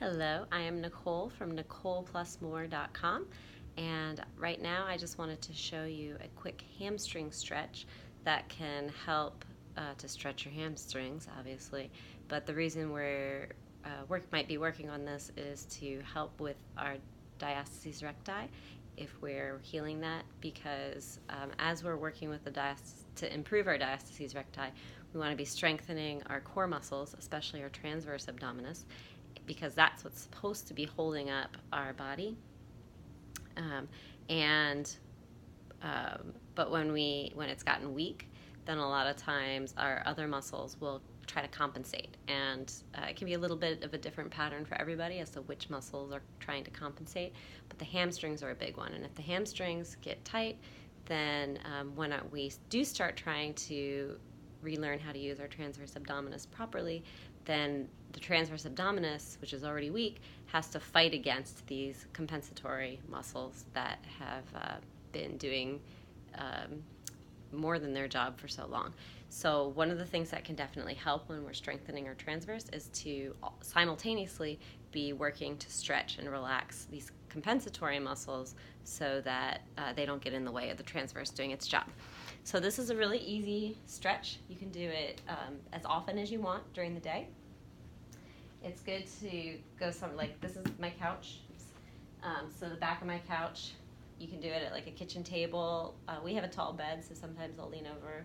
Hello, I am Nicole from NicolePlusMore.com, and right now I just wanted to show you a quick hamstring stretch that can help to stretch your hamstrings, obviously. But the reason we're might be working on this is to help with our diastasis recti, if we're healing that, because as we're working with to improve our diastasis recti, we want to be strengthening our core muscles, especially our transverse abdominis, because that's what's supposed to be holding up our body. But when it's gotten weak, then a lot of times our other muscles will try to compensate, and it can be a little bit of a different pattern for everybody as to which muscles are trying to compensate. But the hamstrings are a big one, and if the hamstrings get tight, then when we do start trying to relearn how to use our transverse abdominis properly, then the transverse abdominis, which is already weak, has to fight against these compensatory muscles that have been doing more than their job for so long. So one of the things that can definitely help when we're strengthening our transverse is to simultaneously be working to stretch and relax these compensatory muscles so that they don't get in the way of the transverse doing its job. So this is a really easy stretch. You can do it as often as you want during the day. It's good to go something like, this is my couch. So the back of my couch, you can do it at like a kitchen table. We have a tall bed, so sometimes I'll lean over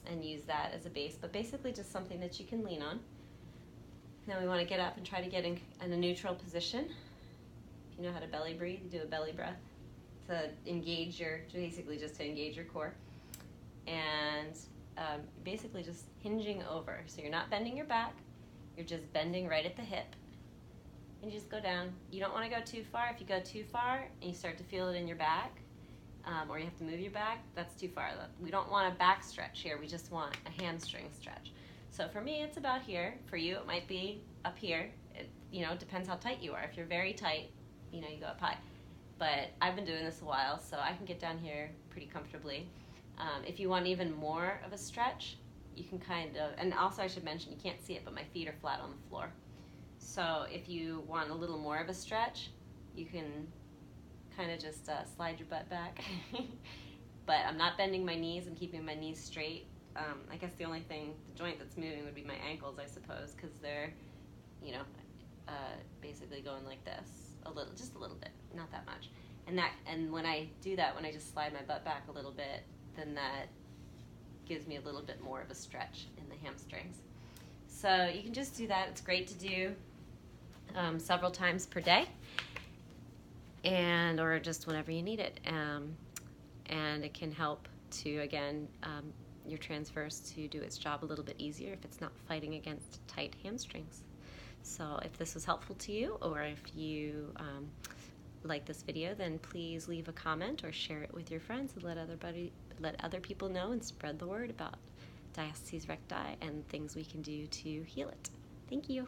and use that as a base, but basically just something that you can lean on. Then we want to get up and try to get in a neutral position. If you know how to belly breathe, you do a belly breath to engage basically just to engage your core. And basically just hinging over. So you're not bending your back, you're just bending right at the hip. And you just go down. You don't want to go too far. If you go too far and you start to feel it in your back, or you have to move your back, that's too far. We don't want a back stretch here, we just want a hamstring stretch. So for me, it's about here. For you, it might be up here. It depends how tight you are. If you're very tight, you go up high. But I've been doing this a while, so I can get down here pretty comfortably. If you want even more of a stretch, you can and also I should mention, you can't see it, but my feet are flat on the floor. So if you want a little more of a stretch, you can kind of just slide your butt back. But I'm not bending my knees, I'm keeping my knees straight. I guess the only the joint that's moving would be my ankles, I suppose, because they're, basically going like this, just a little bit, not that much. And when I do that, when I just slide my butt back a little bit, then that gives me a little bit more of a stretch in the hamstrings. So you can just do that. It's great to do several times per day, or just whenever you need it. And it can help to, again, your transverse to do its job a little bit easier if it's not fighting against tight hamstrings. So if this was helpful to you, or if you like this video, then please leave a comment or share it with your friends and let other people know and spread the word about diastasis recti and things we can do to heal it. Thank you.